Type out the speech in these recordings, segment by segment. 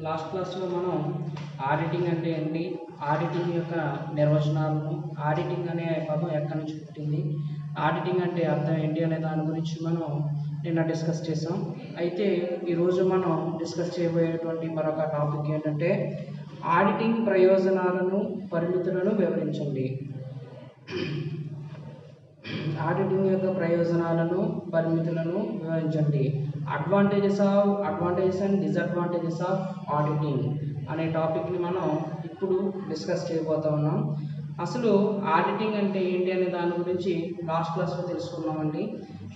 Last క్లాస్లో మనం auditing అంటే ఏంటి, ఆడిటింగ్ యొక్క నిర్వచనాలను, ఆడిటింగ్ అనే పదం ఎక్కడి నుంచి పుట్టింది, ఆడిటింగ్ అంటే అర్థం ఏంటి అనే దాని గురించి మనం నిన్న డిస్కస్ చేసాం. అయితే ఈరోజు మనం డిస్కస్ చేయబోయేటువంటి మరొక టాపిక్ ఏంటంటే ఆడిటింగ్ ప్రయోజనాలను, పరిమితులను వివరించండి. ఆడిటింగ్ యొక్క ప్రయోజనాలను, పరిమితులను వివరించండి. Advantages and disadvantages of auditing అనే టాపిక్ని మనం ఇప్పుడు డిస్కస్ చేయబోతా ఉన్నాం. అసలు ఆడిటింగ్ అంటే ఏంటి అనే దాని గురించి లాస్ట్ క్లాస్లో తెలుసుకున్నామండి.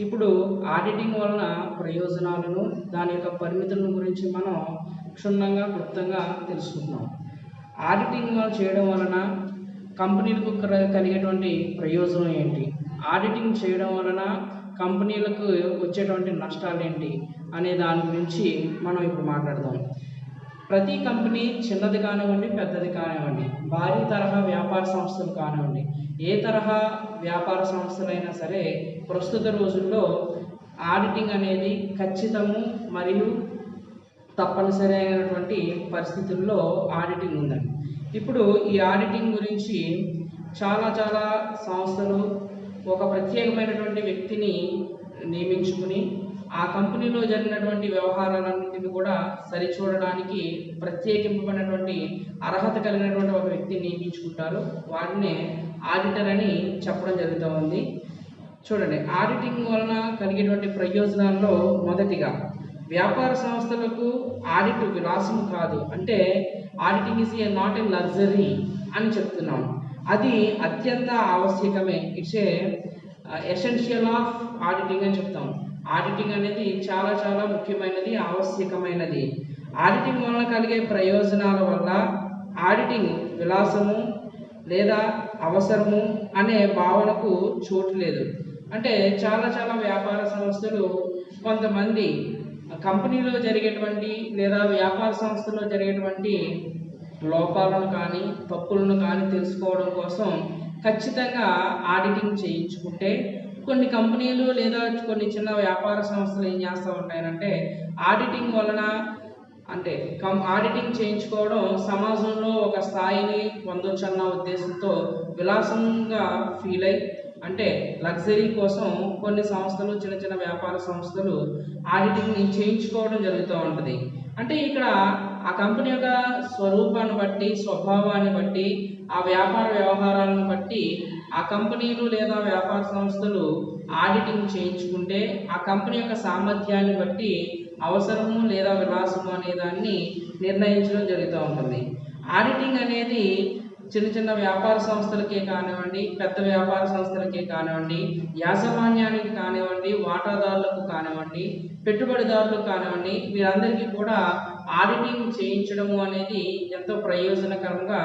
ఇప్పుడు ఆడిటింగ్ వలన ప్రయోజనాలను, దాని యొక్క పరిమితులను గురించి మనం క్షుణ్ణంగా క్లుప్తంగా తెలుసుకుంటున్నాం. ఆడిటింగ్ చేయడం వలన కంపెనీలకు కలిగేటువంటి ప్రయోజనం ఏంటి, ఆడిటింగ్ చేయడం వలన కంపెనీలకు వచ్చేటువంటి నష్టాలు ఏంటి అనే దాని గురించి మనం ఇప్పుడు మాట్లాడదాం. ప్రతి కంపెనీ చిన్నది కానివ్వండి, పెద్దది కానివ్వండి, భారీ తరహా వ్యాపార సంస్థలు కానివ్వండి, ఏ తరహా వ్యాపార సంస్థలైనా సరే ప్రస్తుత రోజుల్లో ఆడిటింగ్ అనేది ఖచ్చితము మరియు తప్పనిసరి అయినటువంటి పరిస్థితుల్లో ఆడిటింగ్ ఉందండి. ఇప్పుడు ఈ ఆడిటింగ్ గురించి చాలా సంస్థలు ఒక ప్రత్యేకమైనటువంటి వ్యక్తిని నియమించుకుని ఆ కంపెనీలో జరిగినటువంటి వ్యవహారాలన్నింటినీ కూడా సరిచూడడానికి ప్రత్యేకింపబడినటువంటి అర్హత కలిగినటువంటి ఒక వ్యక్తిని నియమించుకుంటారు. వాటినే ఆడిటర్ అని చెప్పడం జరుగుతూ ఉంది. చూడండి, ఆడిటింగ్ వలన కలిగేటువంటి ప్రయోజనాల్లో మొదటిగా వ్యాపార సంస్థలకు ఆడిట్ విలాసం కాదు, అంటే auditing is not a luxury అని చెప్తున్నాం. అది అత్యంత ఆవశ్యకమే. ఇట్స్ ఎసెన్షియల్ ఆఫ్ ఆడిటింగ్ అని చెప్తాం. ఆడిటింగ్ అనేది చాలా ముఖ్యమైనది, ఆవశ్యకమైనది. ఆడిటింగ్ వలన కలిగే ప్రయోజనాల వల్ల ఆడిటింగ్ విలాసము లేదా అవసరము అనే భావనకు చోటు లేదు. అంటే చాలా వ్యాపార సంస్థలు కొంతమంది కంపెనీలో జరిగేటువంటి లేదా వ్యాపార సంస్థలో జరిగేటువంటి లోపాలను కానీ తప్పులను కానీ తెలుసుకోవడం కోసం ఖచ్చితంగా ఆడిటింగ్ చేయించుకుంటే, కొన్ని కంపెనీలు లేదా కొన్ని చిన్న వ్యాపార సంస్థలు ఏం చేస్తూ ఉంటాయంటే ఆడిటింగ్ వలన అంటే ఆడిటింగ్ చేయించుకోవడం సమాజంలో ఒక స్థాయిని పొందొచ్చన్న ఉద్దేశంతో విలాసంగా ఫీల్ అయ్యి, అంటే లగ్జరీ కోసం కొన్ని సంస్థలు, చిన్న వ్యాపార సంస్థలు ఆడిటింగ్ని చేయించుకోవడం జరుగుతూ ఉంటుంది. అంటే ఇక్కడ ఆ కంపెనీ యొక్క స్వరూపాన్ని బట్టి, స్వభావాన్ని బట్టి, ఆ వ్యాపార వ్యవహారాలను బట్టి ఆ కంపెనీలు లేదా వ్యాపార సంస్థలు ఆడిటింగ్ చేయించుకుంటే ఆ కంపెనీ యొక్క సామర్థ్యాన్ని బట్టి అవసరము లేదా విలాసము అనే దాన్ని నిర్ణయించడం జరుగుతూ ఉంటుంది. ఆడిటింగ్ అనేది చిన్న వ్యాపార సంస్థలకే కానివ్వండి, పెద్ద వ్యాపార సంస్థలకే కానివ్వండి, యాజమాన్యానికి కానివ్వండి, వాటాదారులకు కానివ్వండి, పెట్టుబడిదారులకు కానివ్వండి, వీరందరికీ కూడా ఆడిటింగ్ చేయించడము అనేది ఎంతో ప్రయోజనకరంగా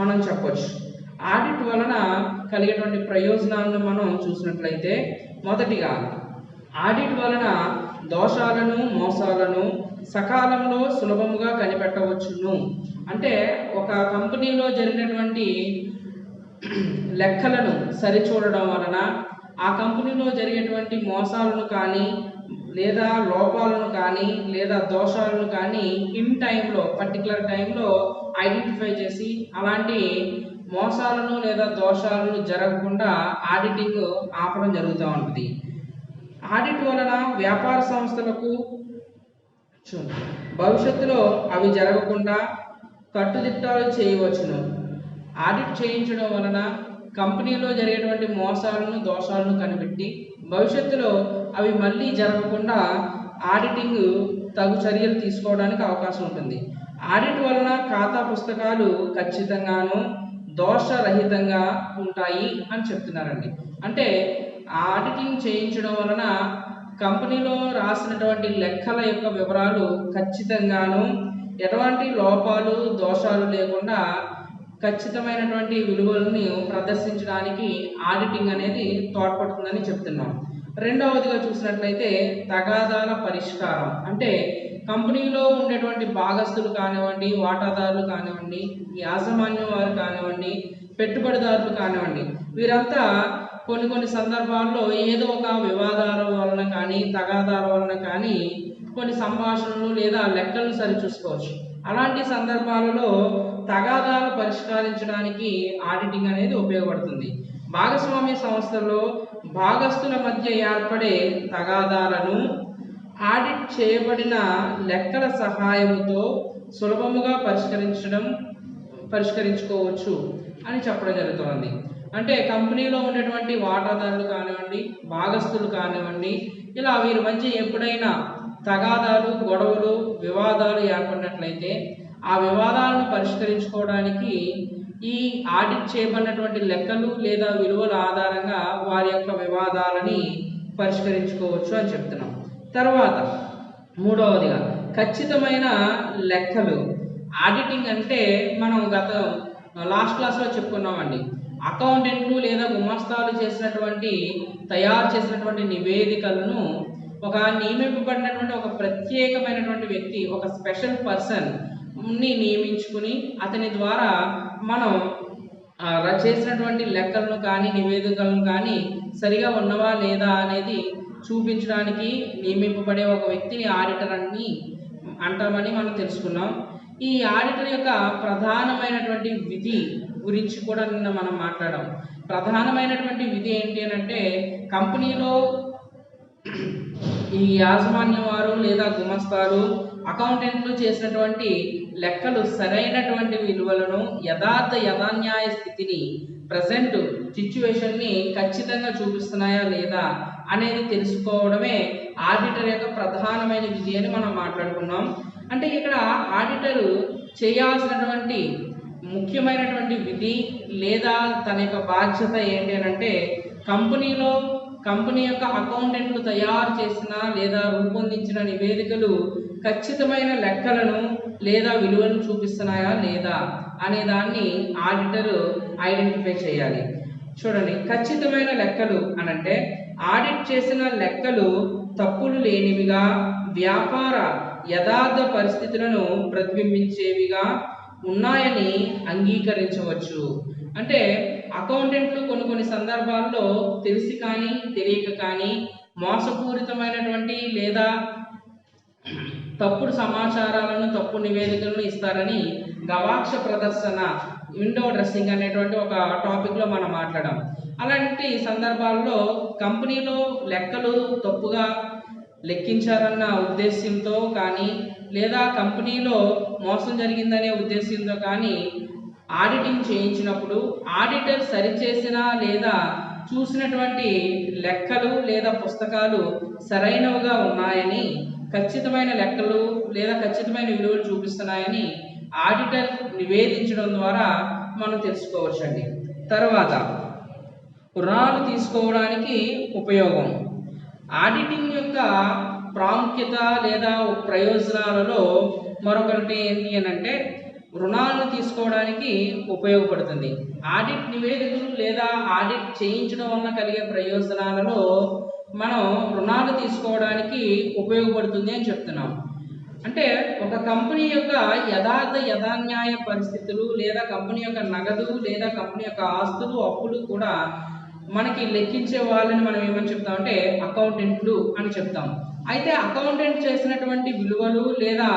మనం చెప్పొచ్చు. ఆడిట్ వలన కలిగేటువంటి ప్రయోజనాలను మనం చూసినట్లయితే, మొదటిగా ఆడిట్ వలన దోషాలను, మోసాలను సకాలంలో సులభముగా కనిపెట్టవచ్చును. అంటే ఒక కంపెనీలో జరిగినటువంటి లెక్కలను సరిచూడడం వలన ఆ కంపెనీలో జరిగేటువంటి మోసాలను కానీ లేదా లోపాలను కానీ లేదా దోషాలను కానీ ఇన్ టైంలో, పర్టికులర్ టైంలో ఐడెంటిఫై చేసి అలాంటి మోసాలను లేదా దోషాలను జరగకుండా ఆడిటింగ్ ఆపడం జరుగుతూ ఉంటుంది. ఆడిట్ వలన వ్యాపార సంస్థలకు భవిష్యత్తులో అవి జరగకుండా కట్టుదిట్టాలు చేయవచ్చును. ఆడిట్ చేయించడం వలన కంపెనీలో జరిగేటువంటి మోసాలను, దోషాలను కనిపెట్టి భవిష్యత్తులో అవి మళ్ళీ జరగకుండా ఆడిటింగ్ తగు చర్యలు తీసుకోవడానికి అవకాశం ఉంటుంది. ఆడిట్ వలన ఖాతా పుస్తకాలు ఖచ్చితంగాను దోషరహితంగా ఉంటాయి అని చెప్తున్నారండి. అంటే ఆడిటింగ్ చేయించడం వలన కంపెనీలో రాసినటువంటి లెక్కల యొక్క వివరాలు ఖచ్చితంగాను ఎటువంటి లోపాలు, దోషాలు లేకుండా ఖచ్చితమైనటువంటి విలువలను ప్రదర్శించడానికి ఆడిటింగ్ అనేది తోడ్పడుతుందని చెప్తున్నాం. రెండవదిగా చూసినట్లయితే తగాదాల పరిష్కారం. అంటే కంపెనీలో ఉండేటువంటి భాగస్తులు కానివ్వండి, వాటాదారులు కానివ్వండి, యాజమాన్యం వారు కానివ్వండి, పెట్టుబడిదారులు కానివ్వండి, వీరంతా కొన్ని సందర్భాల్లో ఏదో ఒక వివాదాల వలన కానీ, తగాదాల వలన కానీ కొన్ని సంభాషణలు లేదా లెక్కలను సరిచూసుకోవచ్చు. అలాంటి సందర్భాలలో తగాదాలు పరిష్కరించడానికి ఆడిటింగ్ అనేది ఉపయోగపడుతుంది. భాగస్వామ్య సంస్థల్లో భాగస్తుల మధ్య ఏర్పడే తగాదాలను ఆడిట్ చేయబడిన లెక్కల సహాయంతో సులభముగా పరిష్కరించుకోవచ్చు అని చెప్పడం జరుగుతుంది. అంటే కంపెనీలో ఉన్నటువంటి వాటాదారులు కానివ్వండి, భాగస్తులు కానివ్వండి, ఇలా వీరి మధ్య ఎప్పుడైనా తగాదాలు, గొడవలు, వివాదాలు ఏర్పడినట్లయితే ఆ వివాదాలను పరిష్కరించుకోవడానికి ఈ ఆడిట్ చేయబడినటువంటి లెక్కలు లేదా విలువల ఆధారంగా వారి యొక్క వివాదాలని పరిష్కరించుకోవచ్చు అని చెప్తున్నాం. తర్వాత మూడవదిగా ఖచ్చితమైన లెక్కలు. ఆడిటింగ్ అంటే మనం లాస్ట్ క్లాస్లో చెప్పుకున్నామండి. అకౌంటెంట్లు లేదా గుమస్తాలు తయారు చేసినటువంటి నివేదికలను ఒక నియమింపబడినటువంటి ఒక ప్రత్యేకమైనటువంటి వ్యక్తి, ఒక స్పెషల్ పర్సన్ ని నియమించుకుని అతని ద్వారా మనం చేసినటువంటి లెక్కలను కానీ నివేదికలను కానీ సరిగా ఉన్నవా లేదా అనేది చూపించడానికి నియమింపబడే ఒక వ్యక్తిని ఆడిటర్ అని అంటామని మనం తెలుసుకున్నాం. ఈ ఆడిటర్ యొక్క ప్రధానమైనటువంటి విధి గురించి కూడా నిన్న మనం మాట్లాడాం. ప్రధానమైనటువంటి విధి ఏంటి అని అంటే, కంపెనీలో ఈ యాజమాన్యం వారు లేదా గుమస్తాలు, అకౌంటెంట్లు చేసినటువంటి లెక్కలు సరైనటువంటి విలువలను, యథాన్యాయ స్థితిని, ప్రజెంట్ సిచ్యువేషన్ని ఖచ్చితంగా చూపిస్తున్నాయా లేదా అనేది తెలుసుకోవడమే ఆడిటర్ యొక్క ప్రధానమైన విధి అని మనం మాట్లాడుకున్నాం. అంటే ఇక్కడ ఆడిటర్ చేయాల్సినటువంటి ముఖ్యమైనటువంటి విధి లేదా తన యొక్క బాధ్యత ఏంటి అని అంటే, కంపెనీ యొక్క అకౌంటెంట్లు తయారు చేసిన లేదా రూపొందించిన నివేదికలు ఖచ్చితమైన లెక్కలను లేదా విలువలను చూపిస్తున్నాయా లేదా అనే దాన్ని ఆడిటర్ ఐడెంటిఫై చేయాలి. చూడండి, ఖచ్చితమైన లెక్కలు అనంటే ఆడిట్ చేసిన లెక్కలు తప్పులు లేనివిగా, వ్యాపార యథార్థ పరిస్థితులను ప్రతిబింబించేవిగా ఉన్నాయని అంగీకరించవచ్చు. అంటే అకౌంటెంట్లు కొన్ని సందర్భాల్లో తెలిసి కానీ తెలియక కానీ మోసపూరితమైనటువంటి లేదా తప్పుడు సమాచారాలను, తప్పు నివేదికలను ఇస్తారని గవాక్ష ప్రదర్శన, విండో డ్రెస్సింగ్ అనేటువంటి ఒక టాపిక్లో మనం మాట్లాడాం. అలాంటి సందర్భాల్లో కంపెనీలో లెక్కలు తప్పుగా లెక్కించారన్న ఉద్దేశ్యంతో కానీ లేదా కంపెనీలో మోసం జరిగిందనే ఉద్దేశ్యంతో కానీ ఆడిటింగ్ చేయించినప్పుడు ఆడిటర్ సరిచేసిన లేదా చూసినటువంటి లెక్కలు లేదా పుస్తకాలు సరైనవిగా ఉన్నాయని, ఖచ్చితమైన లెక్కలు లేదా ఖచ్చితమైన విలువలు చూపిస్తున్నాయని ఆడిటర్ నివేదించడం ద్వారా మనం తెలుసుకోవచ్చండి. తర్వాత రుణాలు తీసుకోవడానికి ఉపయోగం. ఆడిటింగ్ యొక్క ప్రాముఖ్యత లేదా ప్రయోజనాలలో మరొకటి ఏంటి అని అంటే, రుణాలను తీసుకోవడానికి ఉపయోగపడుతుంది. ఆడిట్ నివేదికలు లేదా ఆడిట్ చేయించడం వల్ల కలిగే ప్రయోజనాలలో మనం రుణాలు తీసుకోవడానికి ఉపయోగపడుతుంది అని చెప్తున్నాం. అంటే ఒక కంపెనీ యొక్క యథాన్యాయ పరిస్థితులు లేదా కంపెనీ యొక్క నగదు లేదా కంపెనీ యొక్క ఆస్తులు, అప్పులు కూడా మనకి లెక్కించే వాళ్ళని మనం ఏమని చెప్తామంటే అకౌంటెంట్లు అని చెప్తాం. అయితే అకౌంటెంట్ చేసినటువంటి విలువలు లేదా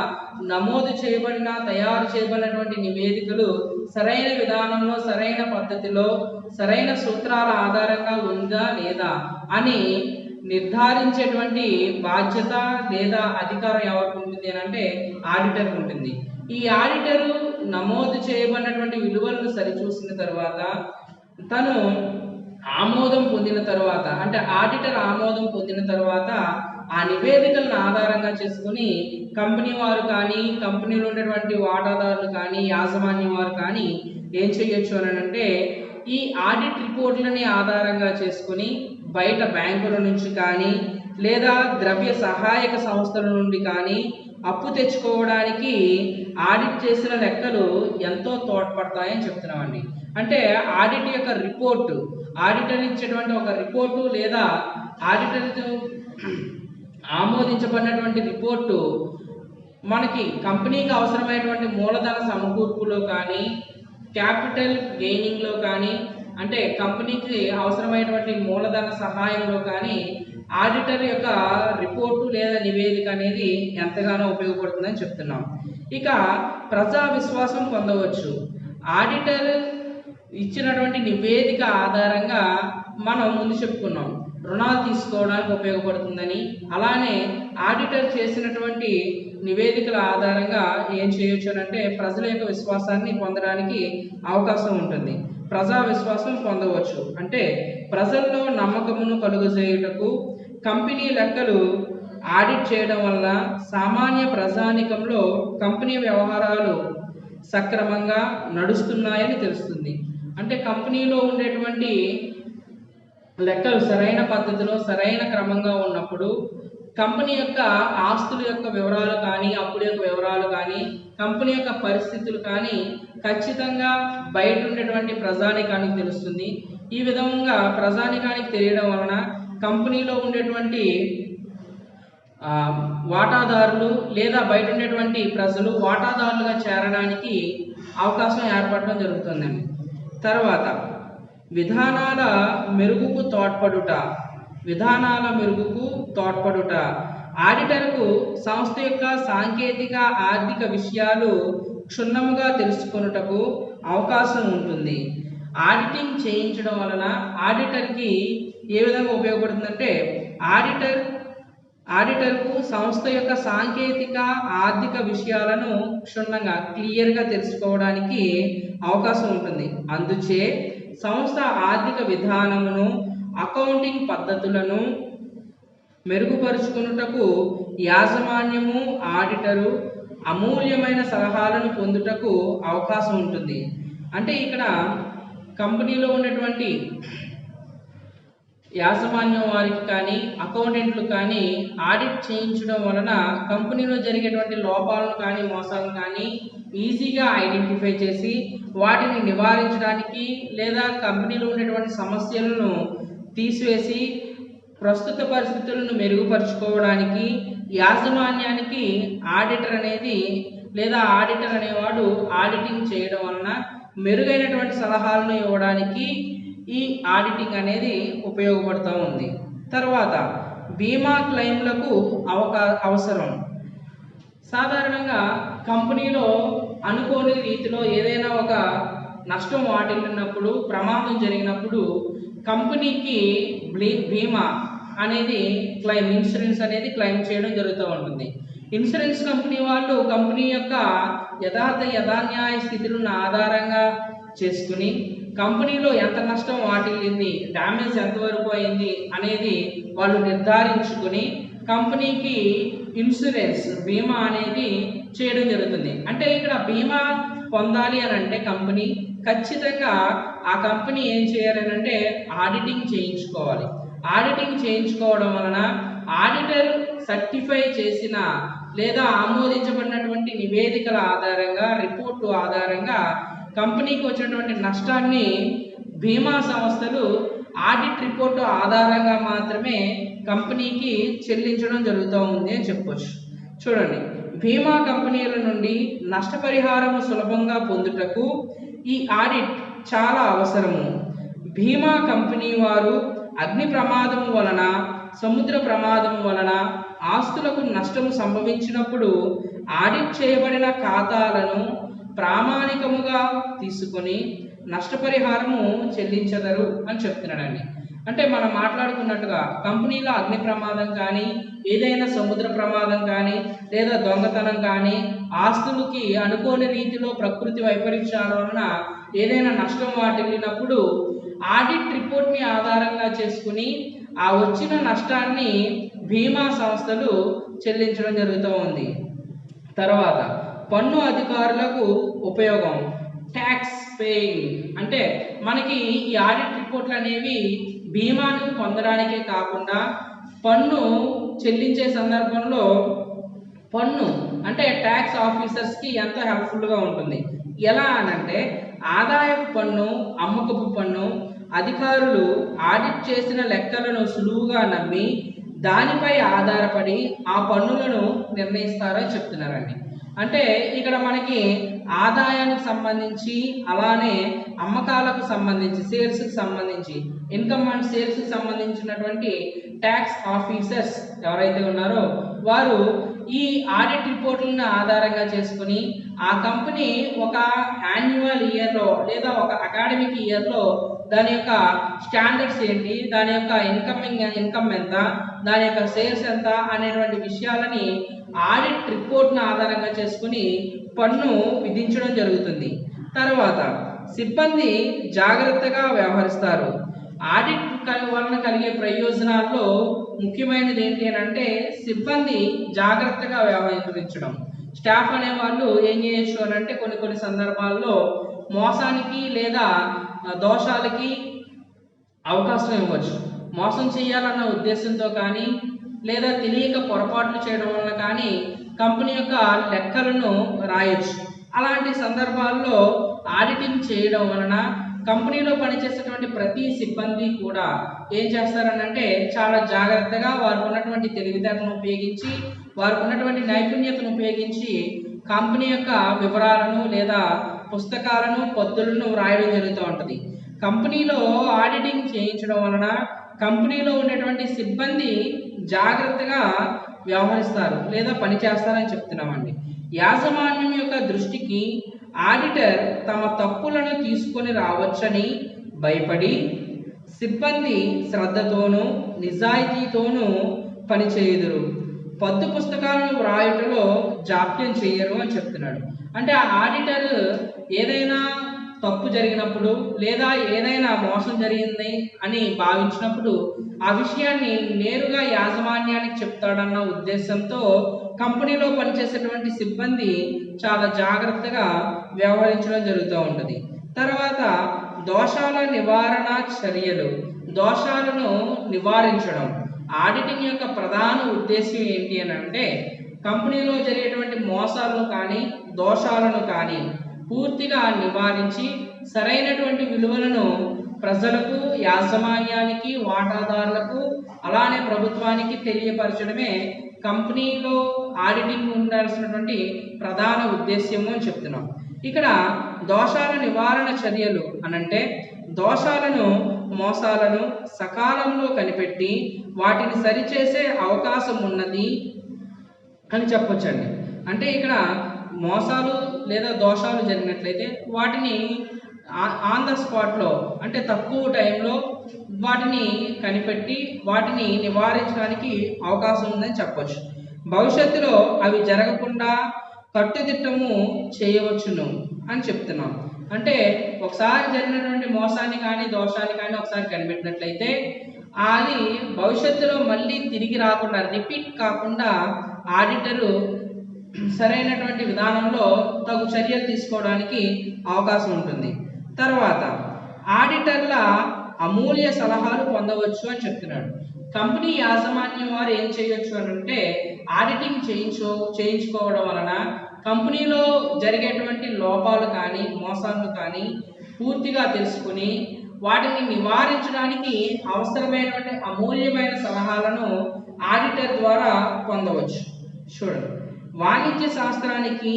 నమోదు చేయబడిన తయారు చేయబడినటువంటి నివేదికలు సరైన విధానంలో, సరైన పద్ధతిలో, సరైన సూత్రాల ఆధారంగా ఉందా లేదా అని నిర్ధారించేటువంటి బాధ్యత లేదా అధికారం ఎవరికి ఉంటుంది అని అంటే ఆడిటర్ ఉంటుంది. ఈ ఆడిటరు నమోదు చేయబడినటువంటి విలువలను సరిచూసిన తర్వాత, తను ఆమోదం పొందిన తర్వాత, అంటే ఆడిటర్ ఆమోదం పొందిన తర్వాత ఆ నివేదికలను ఆధారంగా చేసుకుని కంపెనీ వారు కానీ, కంపెనీలో ఉన్నటువంటి వాటాదారులు కానీ, యాజమాన్యం వారు కానీ ఏం చేయొచ్చు అని అంటే, ఈ ఆడిట్ రిపోర్ట్లని ఆధారంగా చేసుకుని బయట బ్యాంకుల నుంచి కానీ లేదా ద్రవ్య సహాయక సంస్థల నుండి కానీ అప్పు తెచ్చుకోవడానికి ఆడిట్ చేసిన లెక్కలు ఎంతో తోడ్పడతాయని చెప్తున్నామండి. అంటే ఆడిట్ యొక్క రిపోర్టు, ఆడిటర్ ఇచ్చేటువంటి ఒక రిపోర్టు లేదా ఆడిటర్తో ఆమోదించబడినటువంటి రిపోర్టు మనకి కంపెనీకి అవసరమైనటువంటి మూలధన సమకూర్పులో కానీ, క్యాపిటల్ గెయినింగ్లో కానీ, అంటే కంపెనీకి అవసరమైనటువంటి మూలధన సహాయంలో కానీ ఆడిటర్ యొక్క రిపోర్టు లేదా నివేదిక అనేది ఎంతగానో ఉపయోగపడుతుందని చెప్తున్నాం. ఇక ప్రజా విశ్వాసం పొందవచ్చు. ఆడిటర్ ఇచ్చినటువంటి నివేదిక ఆధారంగా మనం ముందు చెప్పుకున్నాం రుణాలు తీసుకోవడానికి ఉపయోగపడుతుందని. అలానే ఆడిటర్ చేసినటువంటి నివేదికల ఆధారంగా ఏం చేయొచ్చు అంటే ప్రజల యొక్క విశ్వాసాన్ని పొందడానికి అవకాశం ఉంటుంది. ప్రజా విశ్వాసం పొందవచ్చు అంటే ప్రజల్లో నమ్మకమును కలుగజేయుటకు కంపెనీ లెక్కలు ఆడిట్ చేయడం వల్ల సామాన్య ప్రజానికంలో కంపెనీ వ్యవహారాలు సక్రమంగా నడుస్తున్నాయని తెలుస్తుంది. అంటే కంపెనీలో ఉండేటువంటి లెక్కలు సరైన పద్ధతిలో సరైన క్రమంగా ఉన్నప్పుడు కంపెనీ యొక్క ఆస్తుల యొక్క వివరాలు కానీ అప్పుల యొక్క వివరాలు కానీ కంపెనీ యొక్క పరిస్థితులు కానీ ఖచ్చితంగా బయట ఉండేటువంటి ప్రజానికానికి తెలుస్తుంది. ఈ విధంగా ప్రజానికానికి తెలియడం వలన కంపెనీలో ఉండేటువంటి వాటాదారులు లేదా బయట ఉండేటువంటి ప్రజలు వాటాదారులుగా చేరడానికి అవకాశం ఏర్పడడం జరుగుతుందండి. తర్వాత విధానాల మెరుగుకు తోడ్పడుట. ఆడిటర్కు సంస్థ యొక్క సాంకేతిక ఆర్థిక విషయాలు క్షుణ్ణముగా తెలుసుకొనుటకు అవకాశం ఉంటుంది. ఆడిటింగ్ చేయించడం వలన ఆడిటర్కి ఏ విధంగా ఉపయోగపడుతుందంటే ఆడిటర్కు సంస్థ యొక్క సాంకేతిక ఆర్థిక విషయాలను క్షుణ్ణంగా క్లియర్గా తెలుసుకోవడానికి అవకాశం ఉంటుంది. అందుచే సంస్థ ఆర్థిక విధానమును అకౌంటింగ్ పద్ధతులను మెరుగుపరుచుకున్నటకు యాజమాన్యము ఆడిటరు అమూల్యమైన సలహాలను పొందుటకు అవకాశం ఉంటుంది. అంటే ఇక్కడ కంపెనీలో ఉన్నటువంటి యాజమాన్యం వారికి కానీ అకౌంటెంట్లు కానీ ఆడిట్ చేయించడం వలన కంపెనీలో జరిగేటువంటి లోపాలను కానీ మోసాలను కానీ ఈజీగా ఐడెంటిఫై చేసి వాటిని నివారించడానికి లేదా కంపెనీలో ఉండేటువంటి సమస్యలను తీసివేసి ప్రస్తుత పరిస్థితులను మెరుగుపరుచుకోవడానికి యాజమాన్యానికి ఆడిటర్ అనేవాడు ఆడిటింగ్ చేయడం వలన మెరుగైనటువంటి సలహాలను ఇవ్వడానికి ఈ ఆడిటింగ్ అనేది ఉపయోగపడుతూ ఉంది. తర్వాత బీమా క్లెయిమ్లకు అవసరం. సాధారణంగా కంపెనీలో అనుకోని రీతిలో ఏదైనా ఒక నష్టం వాటిల్లినప్పుడు ప్రమాదం జరిగినప్పుడు కంపెనీకి బీమా అనేది ఇన్సూరెన్స్ అనేది క్లెయిమ్ చేయడం జరుగుతూ ఉంటుంది. ఇన్సూరెన్స్ కంపెనీ వాళ్ళు కంపెనీ యొక్క యథాన్యాయ స్థితులను ఆధారంగా చేసుకుని కంపెనీలో ఎంత నష్టం వాటిల్లింది, డ్యామేజ్ ఎంతవరకు అయింది అనేది వాళ్ళు నిర్ధారించుకుని కంపెనీకి ఇన్సూరెన్స్ బీమా అనేది చేయడం జరుగుతుంది. అంటే ఇక్కడ బీమా పొందాలి అని అంటే కంపెనీ ఖచ్చితంగా ఆ కంపెనీ ఏం చేయాలి అంటే ఆడిటింగ్ చేయించుకోవాలి. ఆడిటింగ్ చేయించుకోవడం వలన ఆడిటర్ సర్టిఫై చేసిన లేదా ఆమోదించబడినటువంటి నివేదికల ఆధారంగా రిపోర్టు ఆధారంగా కంపెనీకి వచ్చినటువంటి నష్టాన్ని బీమా సంస్థలు ఆడిట్ రిపోర్టు ఆధారంగా మాత్రమే కంపెనీకి చెల్లించడం జరుగుతూ ఉంది అని చెప్పొచ్చు. చూడండి, బీమా కంపెనీల నుండి నష్టపరిహారము సులభంగా పొందుటకు ఈ ఆడిట్ చాలా అవసరము. బీమా కంపెనీ వారు అగ్ని ప్రమాదము వలన, సముద్ర ప్రమాదము వలన ఆస్తులకు నష్టము సంభవించినప్పుడు ఆడిట్ చేయబడిన ఖాతాలను ప్రామాణికముగా తీసుకొని నష్టపరిహారము చెల్లించదరు అని చెప్తున్నాడండి. అంటే మనం మాట్లాడుకున్నట్టుగా కంపెనీలో అగ్ని ప్రమాదం కానీ ఏదైనా సముద్ర ప్రమాదం కానీ లేదా దొంగతనం కానీ ఆస్తులకి అనుకోని రీతిలో ప్రకృతి వైపరీత్యాల వలన ఏదైనా నష్టం వాటిల్లినప్పుడు ఆడిట్ రిపోర్ట్ని ఆధారంగా చేసుకుని ఆ వచ్చిన నష్టాన్ని బీమా సంస్థలు చెల్లించడం జరుగుతూ ఉంది. తర్వాత పన్ను అధికారులకు ఉపయోగం. ట్యాక్స్ పేయింగ్ అంటే మనకి ఈ ఆడిట్ రిపోర్ట్లు అనేవి బీమాను పొందడానికే కాకుండా పన్ను చెల్లించే సందర్భంలో పన్ను అంటే ట్యాక్స్ ఆఫీసర్స్కి ఎంతో హెల్ప్ఫుల్గా ఉంటుంది. ఎలా అనంటే ఆదాయపు పన్ను, అమ్మకపు పన్ను అధికారులు ఆడిట్ చేసిన లెక్కలను సులువుగా నమ్మి దానిపై ఆధారపడి ఆ పన్నులను నిర్ణయిస్తారని చెప్తున్నారండి. అంటే ఇక్కడ మనకి ఆదాయానికి సంబంధించి అలానే అమ్మకాలకు సంబంధించి సేల్స్కి సంబంధించి ఇన్కమ్ అండ్ సేల్స్కి సంబంధించినటువంటి ట్యాక్స్ ఆఫీసర్స్ ఎవరైతే ఉన్నారో వారు ఈ ఆడిట్ రిపోర్ట్లను ఆధారంగా చేసుకుని ఆ కంపెనీ ఒక యాన్యువల్ ఇయర్లో లేదా ఒక అకాడమిక్ ఇయర్లో దాని యొక్క స్టాండర్డ్స్ ఏంటి, దాని యొక్క ఇన్కమ్ ఎంత, దాని యొక్క సేల్స్ ఎంత అనేటువంటి విషయాలని ఆడిట్ రిపోర్ట్ను ఆధారంగా చేసుకుని పన్ను విధించడం జరుగుతుంది. తర్వాత సిబ్బంది జాగ్రత్తగా వ్యవహరిస్తారు. ఆడిట్ వలన కలిగే ప్రయోజనాల్లో ముఖ్యమైనది ఏంటి అని అంటే సిబ్బంది జాగ్రత్తగా వ్యవహరించడం. స్టాఫ్ అనే వాళ్ళు ఏం చేయొచ్చు అని అంటే కొన్ని సందర్భాల్లో మోసానికి లేదా దోషాలకి అవకాశం ఇవ్వచ్చు. మోసం చేయాలన్న ఉద్దేశంతో కానీ లేదా తెలియక పొరపాట్లు చేయడం వలన కానీ కంపెనీ యొక్క లెక్కలను రాయొచ్చు. అలాంటి సందర్భాల్లో ఆడిటింగ్ చేయడం వలన కంపెనీలో పనిచేసేటువంటి ప్రతి సిబ్బంది కూడా ఏం చేస్తారనంటే చాలా జాగ్రత్తగా వారికి ఉన్నటువంటి తెలివితేటలను ఉపయోగించి వారికి ఉన్నటువంటి నైపుణ్యతను ఉపయోగించి కంపెనీ యొక్క వివరాలను లేదా పుస్తకాలను పద్దులను వ్రాయడం జరుగుతూ ఉంటుంది. కంపెనీలో ఆడిటింగ్ చేయించడం వలన కంపెనీలో ఉండేటువంటి సిబ్బంది జాగ్రత్తగా వ్యవహరిస్తారు లేదా పనిచేస్తారని చెప్తున్నామండి. యాజమాన్యం యొక్క దృష్టికి ఆడిటర్ తమ తప్పులను తీసుకొని రావచ్చని భయపడి సిబ్బంది శ్రద్ధతోనూ నిజాయితీతోనూ పనిచేయుదురు. పద్దు పుస్తకాలను వ్రాయటంలో జాప్యం చేయరు అని చెప్తున్నాడు. అంటే ఆ ఆడిటర్ ఏదైనా తప్పు జరిగినప్పుడు లేదా ఏదైనా మోసం జరిగింది అని భావించినప్పుడు ఆ విషయాన్ని నేరుగా యాజమాన్యానికి చెప్తాడన్న ఉద్దేశంతో కంపెనీలో పనిచేసేటువంటి సిబ్బంది చాలా జాగ్రత్తగా వ్యవహరించడం జరుగుతూ ఉంటుంది. తర్వాత దోషాల నివారణ చర్యలు, దోషాలను నివారించడం. ఆడిటింగ్ యొక్క ప్రధాన ఉద్దేశం ఏంటి అని అంటే కంపెనీలో జరిగేటువంటి మోసాలను కానీ దోషాలను కానీ పూర్తిగా నివారించి సరైనటువంటి విలువలను ప్రజలకు, యాజమాన్యానికి, వాటాదారులకు అలానే ప్రభుత్వానికి తెలియపరచడమే కంపెనీలో ఆడిటింగ్ ఉండాల్సినటువంటి ప్రధాన ఉద్దేశ్యము అని చెప్తున్నాం. ఇక్కడ దోషాల నివారణ చర్యలు అనంటే దోషాలను, మోసాలను సకాలంలో కనిపెట్టి వాటిని సరిచేసే అవకాశం ఉన్నది అని చెప్పొచ్చండి. అంటే ఇక్కడ మోసాలు లేదా దోషాలు జరిగినట్లయితే వాటిని ఆన్ ద స్పాట్లో అంటే తక్కువ టైంలో వాటిని కనిపెట్టి వాటిని నివారించడానికి అవకాశం ఉందని చెప్పొచ్చు. భవిష్యత్తులో అవి జరగకుండా కట్టుదిట్టము చేయవచ్చును అని చెప్తున్నాం. అంటే ఒకసారి జరిగినటువంటి మోసాన్ని కానీ దోషాన్ని కానీ ఒకసారి కనిపెట్టినట్లయితే అది భవిష్యత్తులో మళ్ళీ తిరిగి రాకుండా రిపీట్ కాకుండా ఆడిటరు సరైనటువంటి విధానంలో తగు చర్యలు తీసుకోవడానికి అవకాశం ఉంటుంది. తర్వాత ఆడిటర్ల అమూల్య సలహాలు పొందవచ్చు అని చెప్తున్నాడు. కంపెనీ యాజమాన్యం వారు ఏం చేయొచ్చు అని అంటే ఆడిటింగ్ చేయించుకోవడం వలన కంపెనీలో జరిగేటువంటి లోపాలు కానీ మోసాలు కానీ పూర్తిగా తెలుసుకుని వాటిని నివారించడానికి అవసరమైనటువంటి అమూల్యమైన సలహాలను ఆడిటర్ ద్వారా పొందవచ్చు. చూడండి, వాణిజ్య శాస్త్రానికి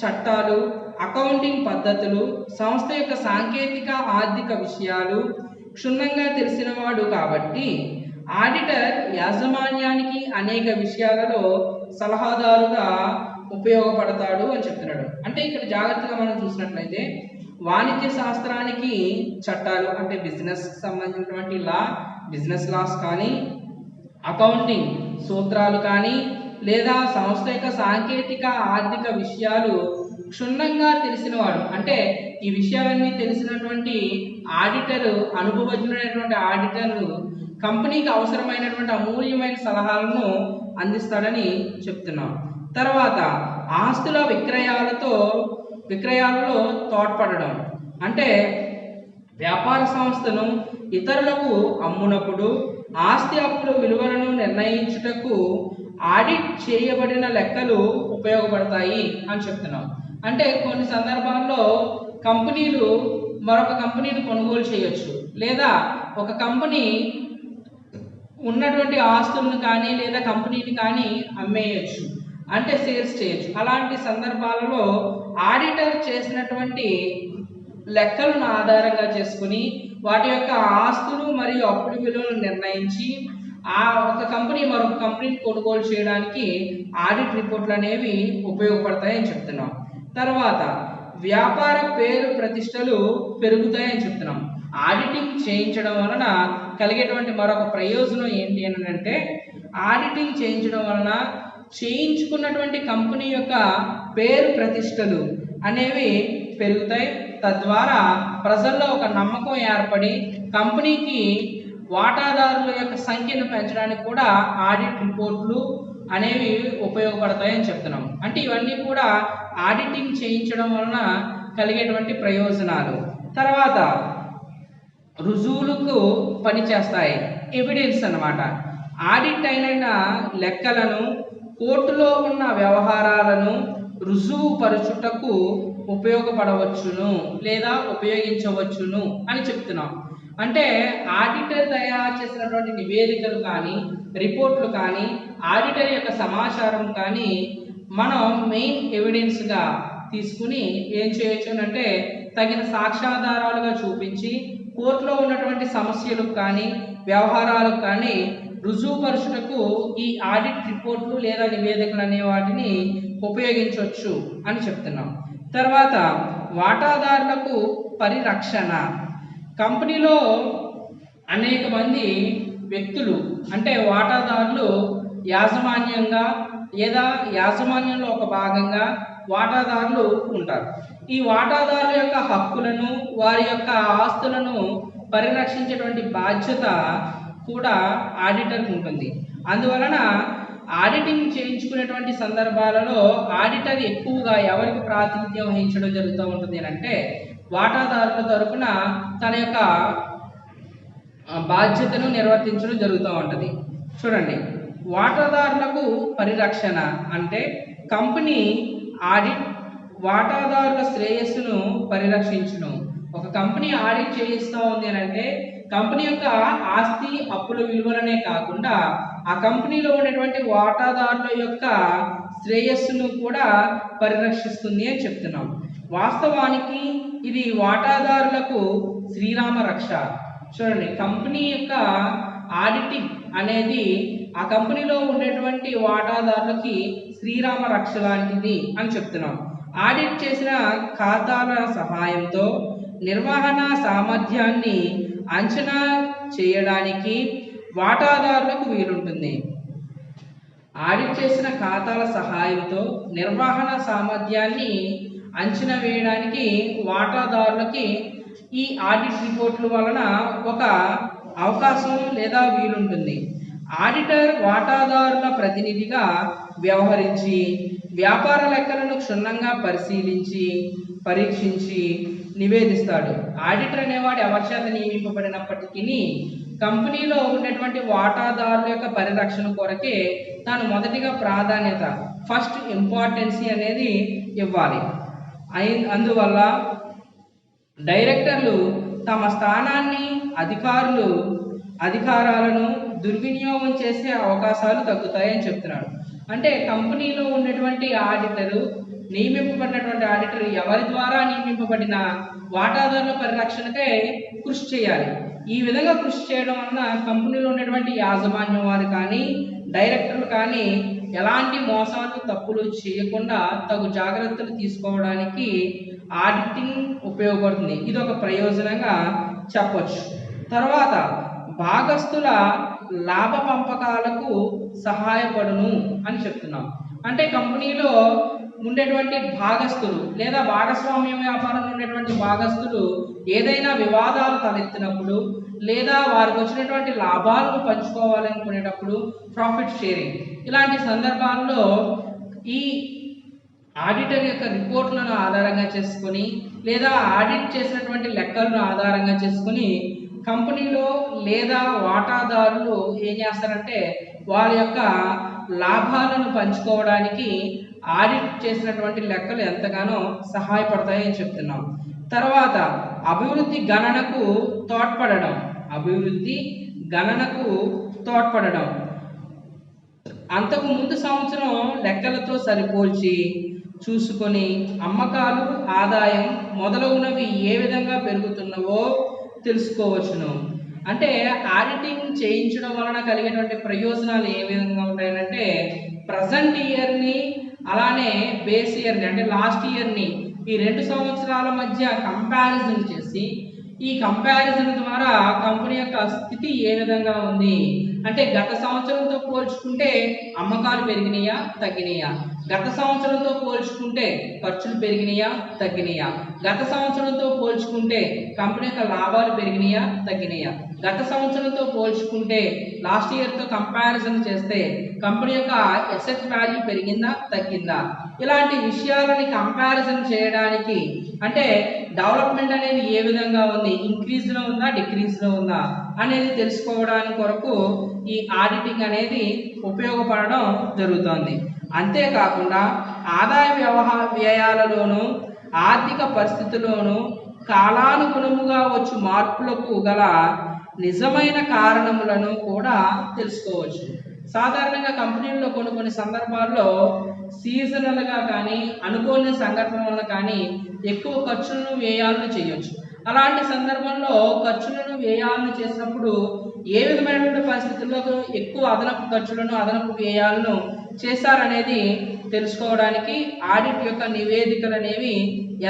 చట్టాలు, అకౌంటింగ్ పద్ధతులు, సంస్థ యొక్క సాంకేతిక ఆర్థిక విషయాలు క్షుణ్ణంగా తెలిసినవాడు కాబట్టి ఆడిటర్ యాజమాన్యానికి అనేక విషయాలలో సలహాదారుగా ఉపయోగపడతాడు అని చెప్తున్నాడు. అంటే ఇక్కడ జాగ్రత్తగా మనం చూసినట్లయితే వాణిజ్య శాస్త్రానికి చట్టాలు అంటే బిజినెస్ సంబంధించినటువంటి బిజినెస్ లాస్ కానీ, అకౌంటింగ్ సూత్రాలు కానీ లేదా సంస్థ యొక్క సాంకేతిక ఆర్థిక విషయాలు క్షుణ్ణంగా తెలిసినవాడు. అంటే ఈ విషయాలన్నీ తెలిసినటువంటి ఆడిటర్, అనుభవజ్ఞుడైనటువంటి ఆడిటర్ కంపెనీకి అవసరమైనటువంటి అమూల్యమైన సలహాలను అందిస్తాడని చెప్తున్నాం. తర్వాత ఆస్తుల విక్రయాలలో తోడ్పడడం. అంటే వ్యాపార సంస్థను ఇతరులకు అమ్మునప్పుడు ఆస్తి అప్పుల విలువలను నిర్ణయించుటకు ఆడిట్ చేయబడిన లెక్కలు ఉపయోగపడతాయి అని చెప్తున్నాం. అంటే కొన్ని సందర్భాల్లో కంపెనీలు మరొక కంపెనీని కొనుగోలు చేయొచ్చు, లేదా ఒక కంపెనీ ఉన్నటువంటి ఆస్తులను కానీ లేదా కంపెనీని కానీ అమ్మేయచ్చు. అంటే సేల్స్ చేయొచ్చు. అలాంటి సందర్భాలలో ఆడిటర్ చేసినటువంటి లెక్కలను ఆధారంగా చేసుకుని వాటి యొక్క ఆస్తులు మరియు అప్పుల విలువలను నిర్ణయించి ఆ ఒక కంపెనీ మరొక కంపెనీని కొనుగోలు చేయడానికి ఆడిట్ రిపోర్ట్లు అనేవి ఉపయోగపడతాయని చెప్తున్నాం. తర్వాత వ్యాపార పేరు ప్రతిష్టలు పెరుగుతాయని చెప్తున్నాం. ఆడిటింగ్ చేయించడం వలన కలిగేటువంటి మరొక ప్రయోజనం ఏంటి అని అంటే, ఆడిటింగ్ చేయించడం వలన చేయించుకున్నటువంటి కంపెనీ యొక్క పేరు ప్రతిష్టలు అనేవి పెరుగుతాయి. తద్వారా ప్రజల్లో ఒక నమ్మకం ఏర్పడి కంపెనీకి వాటాదారుల యొక్క సంఖ్యను పెంచడానికి కూడా ఆడిట్ రిపోర్ట్లు అనేవి ఉపయోగపడతాయని చెప్తున్నాం. అంటే ఇవన్నీ కూడా ఆడిటింగ్ చేయించడం వలన కలిగేటువంటి ప్రయోజనాలు. తర్వాత రుజువులకు పనిచేస్తాయి, ఎవిడెన్స్ అన్నమాట. ఆడిట్ అయిన లెక్కలను కోర్టులో ఉన్న వ్యవహారాలను రుజువు పరచుటకు ఉపయోగపడవచ్చును లేదా ఉపయోగించవచ్చును అని చెప్తున్నాం. అంటే ఆడిటర్ తయారు చేసినటువంటి నివేదికలు కానీ రిపోర్ట్లు కానీ ఆడిటర్ యొక్క సమాచారం కానీ మనం మెయిన్ ఎవిడెన్స్గా తీసుకుని ఏం చేయొచ్చు అంటే తగిన సాక్ష్యాధారాలుగా చూపించి కోర్టులో ఉన్నటువంటి సమస్యలకు కానీ వ్యవహారాలకు కానీ రుజువుపరచుటకు ఈ ఆడిట్ రిపోర్ట్లు లేదా నివేదికలు అనే వాటిని ఉపయోగించవచ్చు అని చెప్తున్నాం. తర్వాత వాటాదారులకు పరిరక్షణ. కంపెనీలో అనేక మంది వ్యక్తులు అంటే వాటాదారులు యాజమాన్యంగా లేదా యాజమాన్యంలో ఒక భాగంగా వాటాదారులు ఉంటారు. ఈ వాటాదారుల యొక్క హక్కులను వారి యొక్క ఆస్తులను పరిరక్షించేటువంటి బాధ్యత కూడా ఆడిటర్కి ఉంటుంది. అందువలన ఆడిటింగ్ చేయించుకునేటువంటి సందర్భాలలో ఆడిటర్ ఎక్కువగా ఎవరికి ప్రాతినిధ్యం వహించడం జరుగుతూ ఉంటుంది అంటే వాటాదారుల తరపున తన యొక్క బాధ్యతను నిర్వర్తించడం జరుగుతూ ఉంటుంది. చూడండి, వాటాదారులకు పరిరక్షణ అంటే కంపెనీ ఆడిట్ వాటాదారుల శ్రేయస్సును పరిరక్షించును. ఒక కంపెనీ ఆడిట్ చేయిస్తూ ఉంది అని అంటే కంపెనీ యొక్క ఆస్తి అప్పుల విలువలనే కాకుండా ఆ కంపెనీలో ఉన్నటువంటి వాటాదారుల యొక్క శ్రేయస్సును కూడా పరిరక్షిస్తుంది అని చెప్తున్నాం. వాస్తవానికి ఇది వాటాదారులకు శ్రీరామ రక్ష. చూడండి, కంపెనీ యొక్క ఆడిటింగ్ అనేది ఆ కంపెనీలో ఉండేటువంటి వాటాదారులకి శ్రీరామ రక్ష లాంటిది అని చెప్తున్నాం. ఆడిట్ చేసిన ఖాతాల సహాయంతో నిర్వహణ సామర్థ్యాన్ని అంచనా చేయడానికి వాటాదారులకు వీలుంటుంది. ఆడిట్ చేసిన ఖాతాల సహాయంతో నిర్వహణ సామర్థ్యాన్ని అంచనా వేయడానికి వాటాదారులకి ఈ ఆడిట్ రిపోర్ట్ల వలన ఒక అవకాశం లేదా వీలుంటుంది. ఆడిటర్ వాటాదారుల ప్రతినిధిగా వ్యవహరించి వ్యాపార లెక్కలను క్షుణ్ణంగా పరిశీలించి పరీక్షించి నివేదిస్తాడు. ఆడిటర్ అనేవాడు ఎవరి చేత నియమింపబడినప్పటికీ కంపెనీలో ఉన్నటువంటి వాటాదారుల యొక్క పరిరక్షణ కొరకే తాను మొదటిగా ప్రాధాన్యత ఫస్ట్ ఇంపార్టెన్సీ అనేది ఇవ్వాలి. అందువల్ల డైరెక్టర్లు తమ స్థానాన్ని అధికారాలను దుర్వినియోగం చేసే అవకాశాలు తగ్గుతాయని చెప్తున్నాడు. అంటే కంపెనీలో ఉన్నటువంటి ఆడిటరు నియమింపబడినటువంటి ఆడిటర్ ఎవరి ద్వారా నియమింపబడిన వాటాదారుల పరిరక్షణకై కృషి చేయాలి. ఈ విధంగా కృషి చేయడం వలన కంపెనీలో ఉన్నటువంటి యాజమాన్యం వారు కానీ డైరెక్టర్లు కానీ ఎలాంటి మోసాలు తప్పులు చేయకుండా తగు జాగ్రత్తలు తీసుకోవడానికి ఆడిటింగ్ ఉపయోగపడుతుంది. ఇది ఒక ప్రయోజనంగా చెప్పొచ్చు. తర్వాత భాగస్తుల లాభ పంపకాలకు సహాయపడును అని చెప్తున్నాం. అంటే కంపెనీలో ఉండేటువంటి భాగస్తులు లేదా భాగస్వామ్య వ్యాపారంలో ఉండేటువంటి భాగస్తులు ఏదైనా వివాదాలు తలెత్తినప్పుడు లేదా వారికి వచ్చినటువంటి లాభాలను పంచుకోవాలనుకునేటప్పుడు ప్రాఫిట్ షేరింగ్ ఇలాంటి సందర్భాల్లో ఈ ఆడిటర్ యొక్క రిపోర్ట్లను ఆధారంగా చేసుకొని లేదా ఆడిట్ చేసినటువంటి లెక్కలను ఆధారంగా చేసుకొని కంపెనీలో లేదా వాటాదారులు ఏం చేస్తారంటే వారి యొక్క లాభాలను పంచుకోవడానికి ఆడిట్ చేసినటువంటి లెక్కలు ఎంతగానో సహాయపడతాయని చెప్తున్నాం. తర్వాత అభివృద్ధి గణనకు తోడ్పడడం అంతకు ముందు సంవత్సరం లెక్కలతో సరిపోల్చి చూసుకొని అమ్మకాలు, ఆదాయం మొదలగునవి ఏ విధంగా పెరుగుతున్నవో తెలుసుకోవచ్చును. అంటే ఆడిటింగ్ చేయించడం వలన కలిగేటువంటి ప్రయోజనాలు ఏ విధంగా ఉంటాయంటే, ప్రజెంట్ ఇయర్ని అలానే బేస్ ఇయర్ని అంటే లాస్ట్ ఇయర్ని ఈ 2 సంవత్సరాల మధ్య కంపారిజన్ చేసి, ఈ కంపారిజన్ ద్వారా కంపెనీ యొక్క స్థితి ఏ విధంగా ఉంది అంటే, గత సంవత్సరంతో పోల్చుకుంటే అమ్మకాలు పెరిగినాయా తగ్గినాయా, గత సంవత్సరంతో పోల్చుకుంటే ఖర్చులు పెరిగినాయా తగ్గినాయా, గత సంవత్సరంతో పోల్చుకుంటే కంపెనీ యొక్క లాభాలు పెరిగినాయా తగ్గినాయా, గత సంవత్సరంతో పోల్చుకుంటే లాస్ట్ ఇయర్తో కంపారిజన్ చేస్తే కంపెనీ యొక్క అసెట్ వాల్యూ పెరిగిందా తగ్గిందా, ఇలాంటి విషయాలని కంపారిజన్ చేయడానికి అంటే డెవలప్మెంట్ అనేది ఏ విధంగా ఉంది, ఇంక్రీజ్లో ఉందా డిక్రీజ్లో ఉందా అనేది తెలుసుకోవడానికి కొరకు ఈ ఆడిటింగ్ అనేది ఉపయోగపడడం జరుగుతుంది. అంతేకాకుండా ఆదాయ వ్యయాలలోనూ ఆర్థిక పరిస్థితుల్లోనూ కాలానుగుణముగా వచ్చు మార్పులకు గల నిజమైన కారణములను కూడా తెలుసుకోవచ్చు. సాధారణంగా కంపెనీల్లో కొన్ని సందర్భాల్లో సీజనల్గా కానీ అనుకోని సంఘటనల వల్ల కానీ ఎక్కువ ఖర్చులను వ్యయాలను చేయొచ్చు. అలాంటి సందర్భంలో ఖర్చులను వ్యయాలను చేసినప్పుడు ఏ విధమైనటువంటి పరిస్థితుల్లో ఎక్కువ అదనపు ఖర్చులను అదనపు వ్యయాలను చేశారనేది తెలుసుకోవడానికి ఆడిట్ యొక్క నివేదికలు అనేవి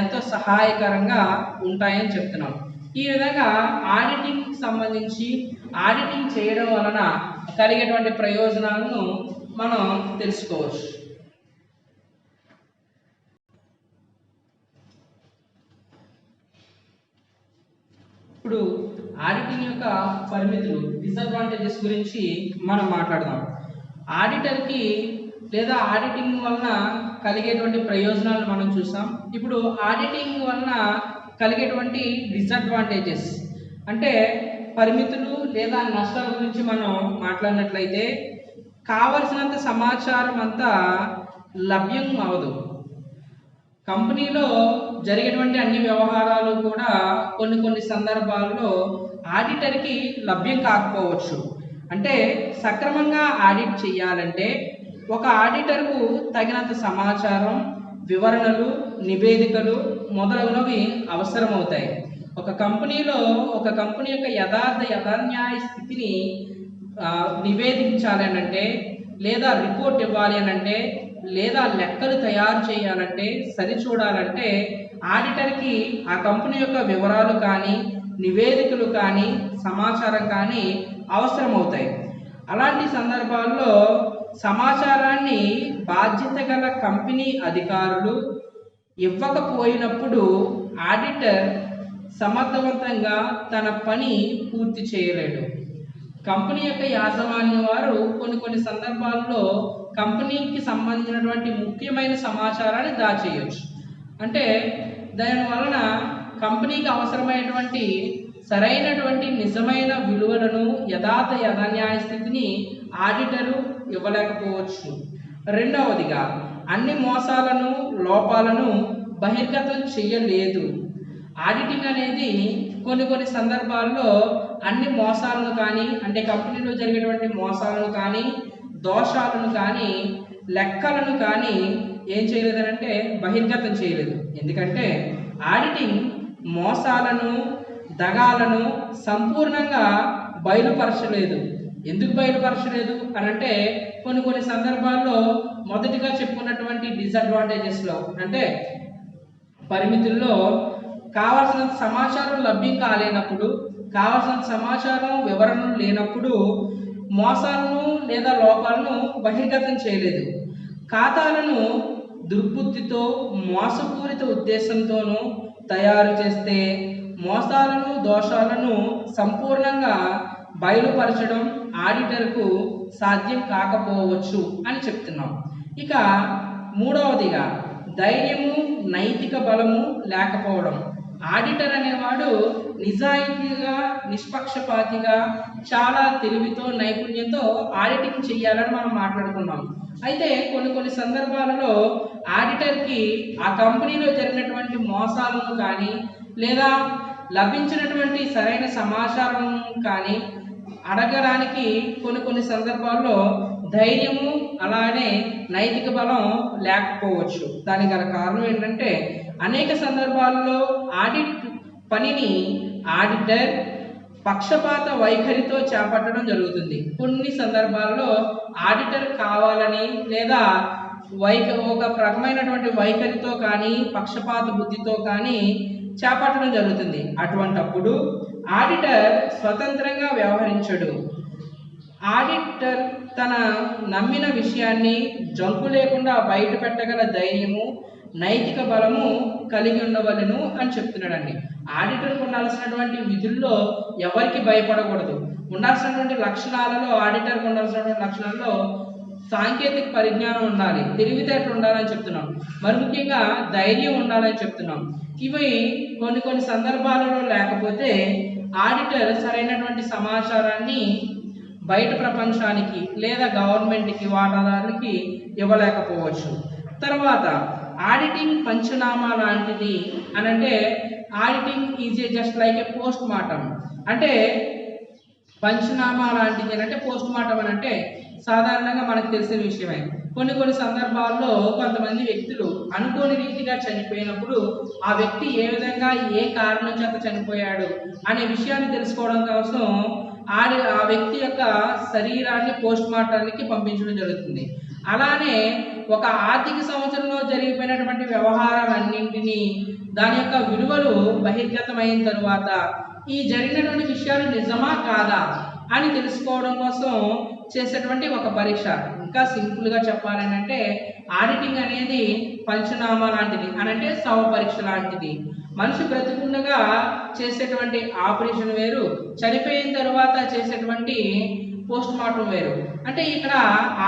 ఎంతో సహాయకరంగా ఉంటాయని చెప్తున్నాం. ఈ విధంగా ఆడిటింగ్ సంబంధించి ఆడిటింగ్ చేయడం వలన కలిగేటువంటి ప్రయోజనాలను మనం తెలుసుకోవచ్చు. ఇప్పుడు ఆడిటింగ్ యొక్క పరిమితులు, డిసడ్వాంటేజెస్ గురించి మనం మాట్లాడదాం. ఆడిటర్కి లేదా ఆడిటింగ్ వలన కలిగేటువంటి ప్రయోజనాలు మనం చూసాం. ఇప్పుడు ఆడిటింగ్ వలన కలిగేటువంటి డిసడ్వాంటేజెస్ అంటే పరిమితులు లేదా నష్టాల గురించి మనం మాట్లాడినట్లయితే, కావలసినంత సమాచారం అంతా లభ్యం అవ్వదు. కంపెనీలో జరిగేటువంటి అన్ని వ్యవహారాలు కూడా కొన్ని సందర్భాల్లో ఆడిటర్కి లభ్యం కాకపోవచ్చు. అంటే సక్రమంగా ఆడిట్ చేయాలంటే ఒక ఆడిటర్కు తగినంత సమాచారం, వివరణలు, నివేదికలు మొదలగునవి అవసరమవుతాయి. ఒక కంపెనీలో ఒక కంపెనీ యొక్క యథాన్యాయ స్థితిని నివేదించాలి అనంటే, లేదా రిపోర్ట్ ఇవ్వాలి అనంటే, లేదా లెక్కలు తయారు చేయాలంటే, సరిచూడాలంటే ఆడిటర్కి ఆ కంపెనీ యొక్క వివరాలు కానీ, నివేదికలు కానీ, సమాచారం కానీ అవసరమవుతాయి. అలాంటి సందర్భాల్లో సమాచారాన్ని బాధ్యత గల కంపెనీ అధికారులు ఇవ్వకపోయినప్పుడు ఆడిటర్ సమర్థవంతంగా తన పని పూర్తి చేయలేడు. కంపెనీ యొక్క యాజమాన్యం వారు కొన్ని సందర్భాల్లో కంపెనీకి సంబంధించినటువంటి ముఖ్యమైన సమాచారాన్ని దాచేయచ్చు. అంటే దాని వలన కంపెనీకి అవసరమైనటువంటి సరైనటువంటి నిజమైన విలువలను యథాన్యాయ స్థితిని ఆడిటరు ఇవ్వలేకపోవచ్చు. రెండవదిగా అన్ని మోసాలను, లోపాలను బహిర్గతం చేయలేదు. ఆడిటింగ్ అనేది కొన్ని సందర్భాల్లో అన్ని మోసాలను కానీ, అంటే కంపెనీలో జరిగేటువంటి మోసాలను కానీ, దోషాలను కానీ, లెక్కలను కానీ ఏం చేయలేదనంటే బహిర్గతం చేయలేదు. ఎందుకంటే ఆడిటింగ్ మోసాలను, దగాలను సంపూర్ణంగా బయలుపరచలేదు. ఎందుకు బయలుపరచలేదు అనంటే కొన్ని సందర్భాల్లో మొదటిగా చెప్పుకున్నటువంటి డిసడ్వాంటేజెస్లో అంటే పరిమితుల్లో కావాల్సినంత సమాచారం లభ్యం కాలేనప్పుడు, కావాల్సినంత సమాచారం వివరణలు లేనప్పుడు మోసాలను లేదా లోపాలను బహిర్గతం చేయలేదు. ఖాతాలను దుర్బుద్ధితో, మోసపూరిత ఉద్దేశంతోనూ తయారు చేస్తే మోసాలను, దోషాలను సంపూర్ణంగా బయలుపరచడం ఆడిటర్కు సాధ్యం కాకపోవచ్చు అని చెప్తున్నాం. ఇక మూడవదిగా ధైర్యము, నైతిక బలము లేకపోవడం. ఆడిటర్ అనేవాడు నిజాయితీగా, నిష్పక్షపాతిగా, చాలా తెలివితో, నైపుణ్యంతో ఆడిటింగ్ చేయాలని మనం మాట్లాడుకున్నాం. అయితే కొన్ని సందర్భాలలో ఆడిటర్కి ఆ కంపెనీలో జరిగినటువంటి మోసాలను కానీ, లేదా లభించినటువంటి సరైన సమాచారం కానీ అడగడానికి కొన్ని సందర్భాల్లో ధైర్యము అలానే నైతిక బలం లేకపోవచ్చు. దానికి గల కారణం ఏంటంటే అనేక సందర్భాల్లో ఆడిట్ పనిని ఆడిటర్ పక్షపాత వైఖరితో చేపట్టడం జరుగుతుంది. కొన్ని సందర్భాల్లో ఆడిటర్ కావాలని లేదా ఒక రకమైనటువంటి వైఖరితో కానీ పక్షపాత బుద్ధితో కానీ చేపట్టడం జరుగుతుంది. అటువంటప్పుడు ఆడిటర్ స్వతంత్రంగా వ్యవహరించడు. ఆడిటర్ తన నమ్మిన విషయాన్ని జంకు లేకుండా బయట పెట్టగల ధైర్యము నైతిక బలము కలిగి ఉండవలను అని చెప్తున్నాడండి. ఆడిటర్కి ఉండాల్సినటువంటి విధుల్లో ఎవరికి భయపడకూడదు. ఉండాల్సినటువంటి లక్షణాలలో ఆడిటర్కి ఉండాల్సినటువంటి లక్షణాల్లో సాంకేతిక పరిజ్ఞానం ఉండాలి, తెలివితేటలు ఉండాలని చెప్తున్నాం, మరి ముఖ్యంగా ధైర్యం ఉండాలని చెప్తున్నాం. ఇవి కొన్ని సందర్భాలలో లేకపోతే ఆడిటర్ సరైనటువంటి సమాచారాన్ని బయట ప్రపంచానికి లేదా గవర్నమెంట్కి వాటాదారులకి ఇవ్వలేకపోవచ్చు. తర్వాత ఆడిటింగ్ పంచనామా లాంటిది అని అంటే auditing is just like A post mortem. అంటే పంచనామా లాంటిది అని అంటే పోస్ట్ మార్టం అని అంటే సాధారణంగా మనకు తెలిసిన విషయమే. కొన్ని సందర్భాల్లో కొంతమంది వ్యక్తులు అనుకోని రీతిగా చనిపోయినప్పుడు ఆ వ్యక్తి ఏ విధంగా ఏ కారణం చేత చనిపోయాడు అనే విషయాన్ని తెలుసుకోవడం కోసం ఆ వ్యక్తి యొక్క శరీరాన్ని పోస్ట్ మార్టానికి పంపించడం జరుగుతుంది. అలానే ఒక ఆర్థిక సంవత్సరంలో జరిగిపోయినటువంటి వ్యవహారాలన్నింటినీ దాని యొక్క విలువలు బహిర్గతమైన తరువాత ఈ జరిగినటువంటి విషయాలు నిజమా కాదా అని తెలుసుకోవడం కోసం చేసేటువంటి ఒక పరీక్ష. ఇంకా సింపుల్గా చెప్పాలని అంటే ఆడిటింగ్ అనేది పంచనామా లాంటిది అని అంటే శవ పరీక్ష లాంటిది. మనిషి బ్రతికుండగా చేసేటువంటి ఆపరేషన్ వేరు, చనిపోయిన తర్వాత చేసేటువంటి పోస్ట్ మార్టం వేరు. అంటే ఇక్కడ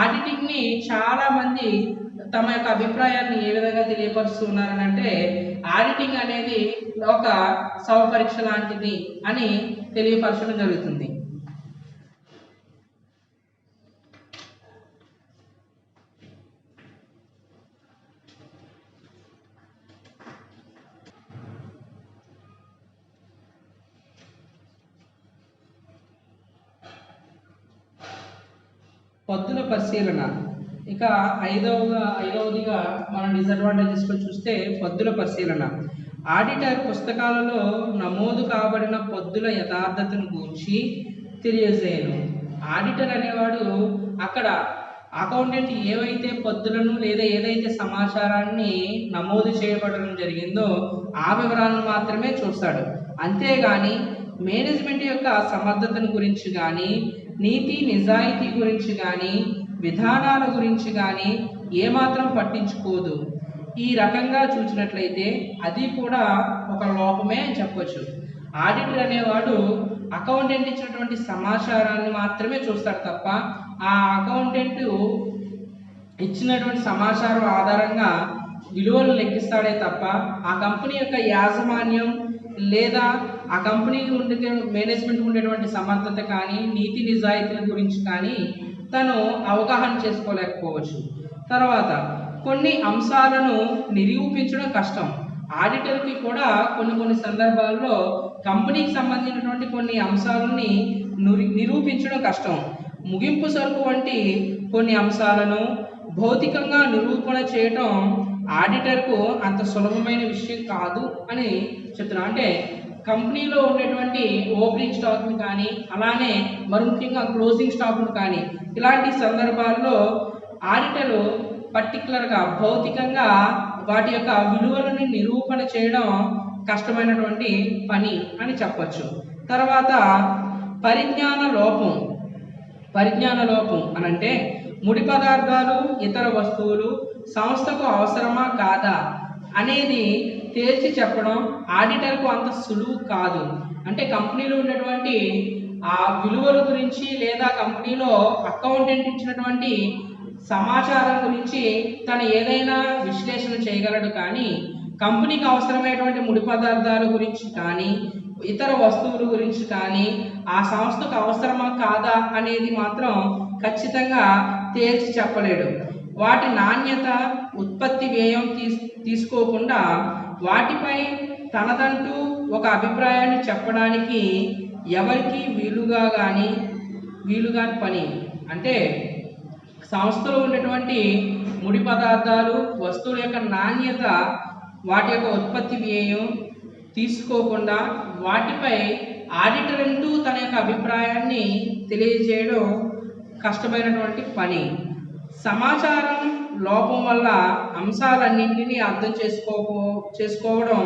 ఆడిటింగ్ని చాలా మంది తమ యొక్క అభిప్రాయాన్ని ఏ విధంగా తెలియపరుస్తున్నారని అంటే ఆడిటింగ్ అనేది ఒక శవ పరీక్ష లాంటిది అని తెలియపరచడం జరుగుతుంది. పద్దుల పరిశీలన. ఇక ఐదవదిగా మనం డిసడ్వాంటేజెస్లో చూస్తే పద్దుల పరిశీలన. ఆడిటర్ పుస్తకాలలో నమోదు కాబడిన పద్దుల యథార్థతను గురించి తెలియజేయను. ఆడిటర్ అనేవాడు అక్కడ అకౌంటెంట్ ఏవైతే పద్దులను లేదా ఏదైతే సమాచారాన్ని నమోదు చేయబడడం జరిగిందో ఆ వివరాలను మాత్రమే చూస్తాడు. అంతేగాని మేనేజ్మెంట్ యొక్క సమర్థతను గురించి కానీ నీతి నిజాయితీ గురించి కానీ విధానాల గురించి కానీ ఏమాత్రం పట్టించుకోదు. ఈ రకంగా చూసినట్లయితే అది కూడా ఒక లోపమే చెప్పొచ్చు. ఆడిటర్ అనేవాడు అకౌంటెంట్ ఇచ్చినటువంటి సమాచారాన్ని మాత్రమే చూస్తాడు తప్ప ఆ అకౌంటెంట్ ఇచ్చినటువంటి సమాచారం ఆధారంగా విలువలు లెక్కిస్తాడే తప్ప ఆ కంపెనీ యొక్క యాజమాన్యం లేదా ఆ కంపెనీకి ఉండే మేనేజ్మెంట్ ఉండేటువంటి సమర్థత కానీ నీతి నిజాయితీల గురించి కానీ తను అవగాహన చేసుకోలేకపోవచ్చు. తర్వాత కొన్ని అంశాలను నిరూపించడం కష్టం. ఆడిటర్కి కూడా కొన్ని సందర్భాల్లో కంపెనీకి సంబంధించినటువంటి కొన్ని అంశాలని నిరూపించడం కష్టం. ముగింపు సరుకు వంటి కొన్ని అంశాలను భౌతికంగా నిరూపణ చేయటం ఆడిటర్కు అంత సులభమైన విషయం కాదు అని చెప్తున్నాను. అంటే కంపెనీలో ఉండేటువంటి ఓపెనింగ్ స్టాక్ని కానీ అలానే మరి ముఖ్యంగా క్లోజింగ్ స్టాక్ను కానీ ఇలాంటి సందర్భాల్లో ఆడిటరు పర్టికులర్గా భౌతికంగా వాటి యొక్క విలువలని నిరూపణ చేయడం కష్టమైనటువంటి పని అని చెప్పచ్చు. తర్వాత పరిజ్ఞాన లోపం అనంటే ముడి పదార్థాలు ఇతర వస్తువులు సంస్థకు అవసరమా కాదా అనేది తేల్చి చెప్పడం ఆడిటర్కు అంత సులువు కాదు. అంటే కంపెనీలో ఉన్నటువంటి ఆ విలువల గురించి లేదా కంపెనీలో అకౌంటెంట్ ఇచ్చినటువంటి సమాచారం గురించి తను ఏదైనా విశ్లేషణ చేయగలడు, కానీ కంపెనీకి అవసరమైనటువంటి ముడి పదార్థాల గురించి కానీ ఇతర వస్తువుల గురించి కానీ ఆ సంస్థకు అవసరమా కాదా అనేది మాత్రం ఖచ్చితంగా తేల్చి చెప్పలేడు. వాటి నాణ్యత ఉత్పత్తి వ్యయం తీసుకోకుండా వాటిపై తనదంటూ ఒక అభిప్రాయాన్ని చెప్పడానికి ఎవరికి వీలుగాని పని. అంటే సంస్థలో ఉన్నటువంటి ముడి పదార్థాలు, వస్తువుల యొక్క నాణ్యత, వాటి యొక్క ఉత్పత్తి వ్యయం తీసుకోకుండా వాటిపై ఆడిటర్ అంటూ తన యొక్క అభిప్రాయాన్ని తెలియజేయడం కష్టమైనటువంటి పని. సమాచారం లోపం వల్ల అంశాలన్నింటినీ అర్థం చేసుకోవడం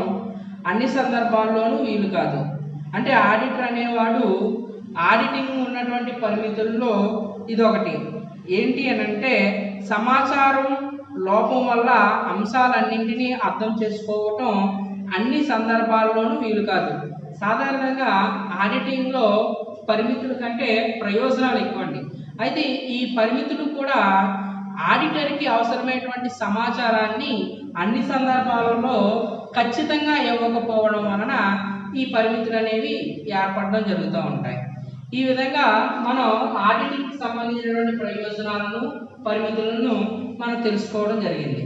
అన్ని సందర్భాల్లోనూ వీలు కాదు. అంటే ఆడిటర్ అనేవాడు ఆడిటింగ్ ఉన్నటువంటి పరిమితుల్లో ఇదొకటి. ఏంటి అని అంటే సమాచారం లోపం వల్ల అంశాలన్నింటినీ అర్థం చేసుకోవటం అన్ని సందర్భాల్లోనూ వీలు కాదు. సాధారణంగా ఆడిటింగ్లో పరిమితుల కంటే ప్రయోజనాలు ఎక్కువండి. అయితే ఈ పరిమితులు కూడా ఆడిటర్కి అవసరమైనటువంటి సమాచారాన్ని అన్ని సందర్భాలలో ఖచ్చితంగా ఇవ్వకపోవడం వలన ఈ పరిమితులు అనేవి ఏర్పడడం జరుగుతూ ఉంటాయి. ఈ విధంగా మనం ఆడిటింగ్కి సంబంధించినటువంటి ప్రయోజనాలను, పరిమితులను మనం తెలుసుకోవడం జరిగింది.